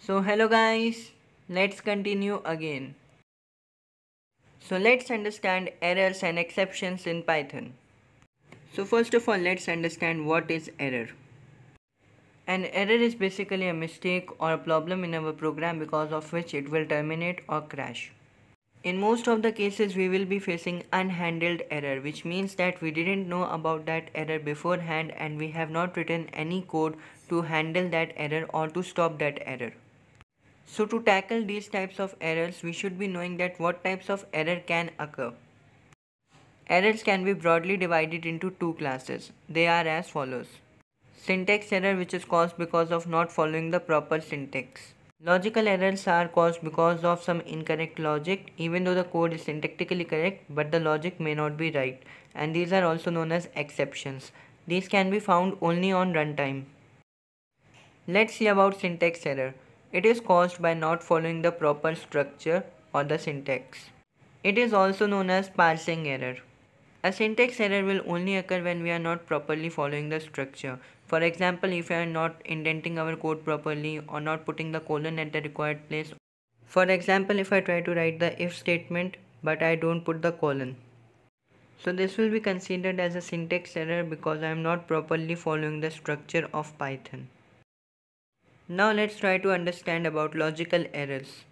So hello guys, let's continue again. So let's understand errors and exceptions in Python. So first of all, let's understand what is error. An error is basically a mistake or a problem in our program because of which it will terminate or crash. In most of the cases, we will be facing unhandled error, which means that we didn't know about that error beforehand and we have not written any code to handle that error or to stop that error. So to tackle these types of errors, we should be knowing that what types of error can occur. Errors can be broadly divided into two classes. They are as follows. Syntax error, which is caused because of not following the proper syntax. Logical errors are caused because of some incorrect logic, even though the code is syntactically correct, but the logic may not be right. And these are also known as exceptions. These can be found only on runtime. Let's see about syntax error. It is caused by not following the proper structure or the syntax. It is also known as parsing error. A syntax error will only occur when we are not properly following the structure. For example, if we are not indenting our code properly or not putting the colon at the required place. For example, if I try to write the if statement but I don't put the colon. So this will be considered as a syntax error because I am not properly following the structure of Python. Now let's try to understand about logical errors.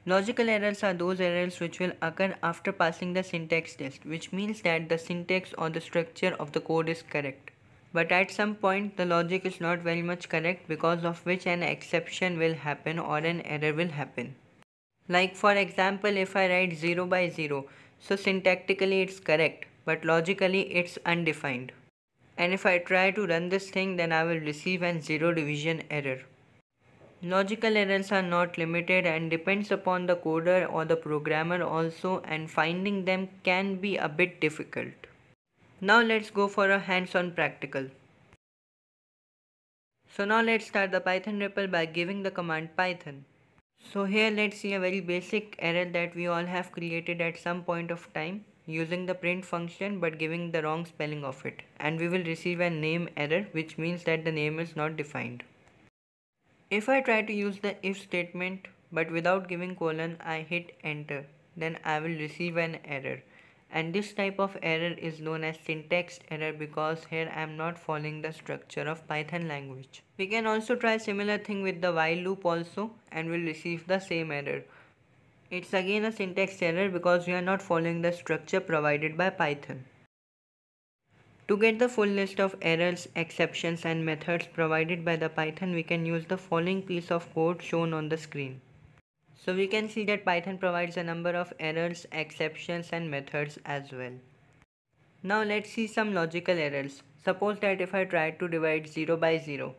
Logical errors are those errors which will occur after passing the syntax test, which means that the syntax or the structure of the code is correct. But at some point the logic is not very much correct, because of which an exception will happen or an error will happen. Like for example, if I write 0 by 0, so syntactically it's correct, but logically it's undefined. And if I try to run this thing, then I will receive an zero division error. Logical errors are not limited and depends upon the coder or the programmer also, and finding them can be a bit difficult. Now let's go for a hands-on practical. So now let's start the Python REPL by giving the command python. So here let's see a very basic error that we all have created at some point of time using the print function but giving the wrong spelling of it, and we will receive a name error, which means that the name is not defined. If I try to use the if statement but without giving colon, I hit enter, then I will receive an error. And this type of error is known as syntax error because here I am not following the structure of Python language. We can also try similar thing with the while loop also and will receive the same error. It's again a syntax error because we are not following the structure provided by Python. To get the full list of errors, exceptions and methods provided by the Python, we can use the following piece of code shown on the screen. So we can see that Python provides a number of errors, exceptions and methods as well. Now let's see some logical errors. Suppose that if I try to divide 0 by 0,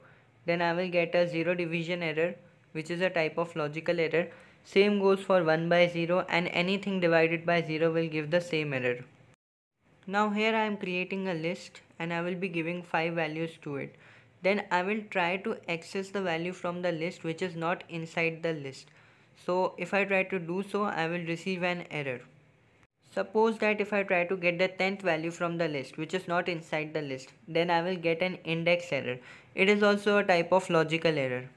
then I will get a zero division error, which is a type of logical error. Same goes for 1 by 0, and anything divided by 0 will give the same error. Now here I am creating a list and I will be giving 5 values to it. Then I will try to access the value from the list which is not inside the list. So if I try to do so, I will receive an error. Suppose that if I try to get the 10th value from the list which is not inside the list, then I will get an index error. It is also a type of logical error.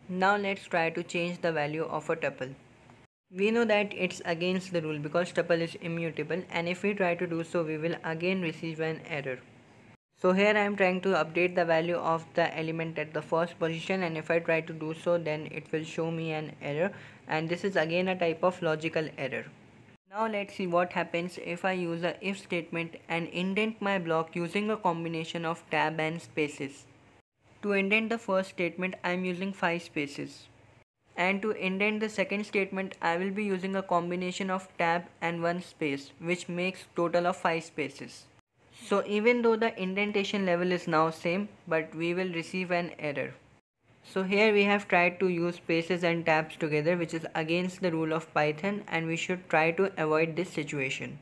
Now let's try to change the value of a tuple. We know that it's against the rule because tuple is immutable, and if we try to do so, we will again receive an error. So here I am trying to update the value of the element at the first position, and if I try to do so, then it will show me an error, and this is again a type of logical error. Now let's see what happens if I use a if statement and indent my block using a combination of tab and spaces. To indent the first statement, I am using 5 spaces. And to indent the second statement, I will be using a combination of tab and 1 space, which makes total of 5 spaces. So even though the indentation level is now same, but we will receive an error. So here we have tried to use spaces and tabs together, which is against the rule of Python, and we should try to avoid this situation.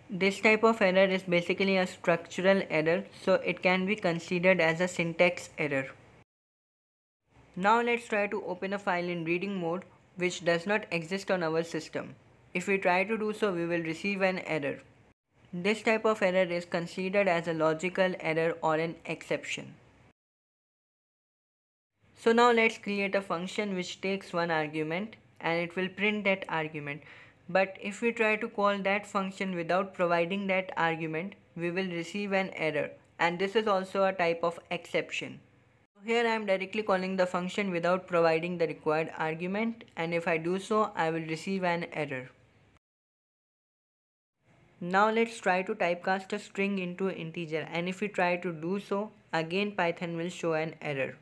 This type of error is basically a structural error, so it can be considered as a syntax error. Now let's try to open a file in reading mode which does not exist on our system. If we try to do so, we will receive an error. This type of error is considered as a logical error or an exception. So now let's create a function which takes one argument and it will print that argument. But if we try to call that function without providing that argument, we will receive an error, and this is also a type of exception. Here I am directly calling the function without providing the required argument, and if I do so, I will receive an error. Now let's try to typecast a string into an integer, and if we try to do so, again Python will show an error.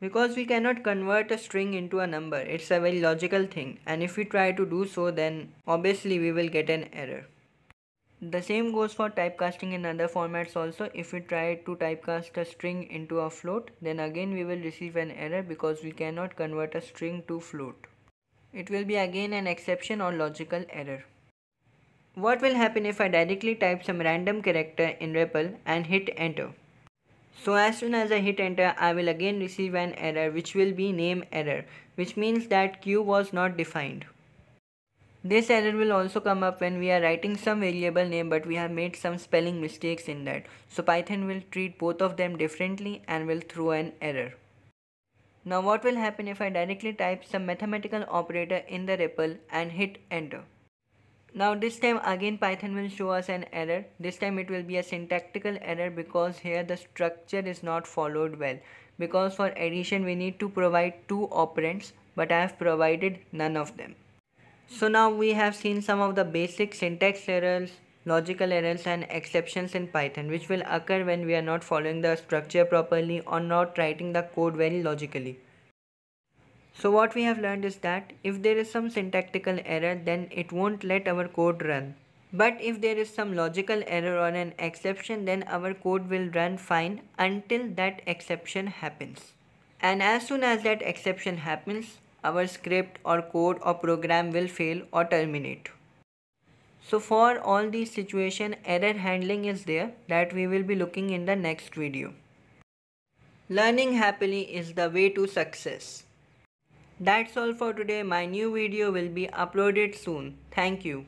Because we cannot convert a string into a number, it's a very logical thing, and if we try to do so, then obviously we will get an error. The same goes for typecasting in other formats also. If we try to typecast a string into a float, then again we will receive an error because we cannot convert a string to float. It will be again an exception or logical error. What will happen if I directly type some random character in REPL and hit enter? So as soon as I hit enter, I will again receive an error which will be name error, which means that Q was not defined. This error will also come up when we are writing some variable name but we have made some spelling mistakes in that. So Python will treat both of them differently and will throw an error. Now what will happen if I directly type some mathematical operator in the REPL and hit enter? Now this time again Python will show us an error. This time it will be a syntactical error because here the structure is not followed well. Because for addition we need to provide two operands, but I have provided none of them. So now we have seen some of the basic syntax errors, logical errors and exceptions in Python which will occur when we are not following the structure properly or not writing the code very logically. So what we have learned is that if there is some syntactical error, then it won't let our code run. But if there is some logical error or an exception, then our code will run fine until that exception happens. And as soon as that exception happens, our script or code or program will fail or terminate. So for all these situations, error handling is there that we will be looking in the next video. Learning happily is the way to success. That's all for today. My new video will be uploaded soon. Thank you.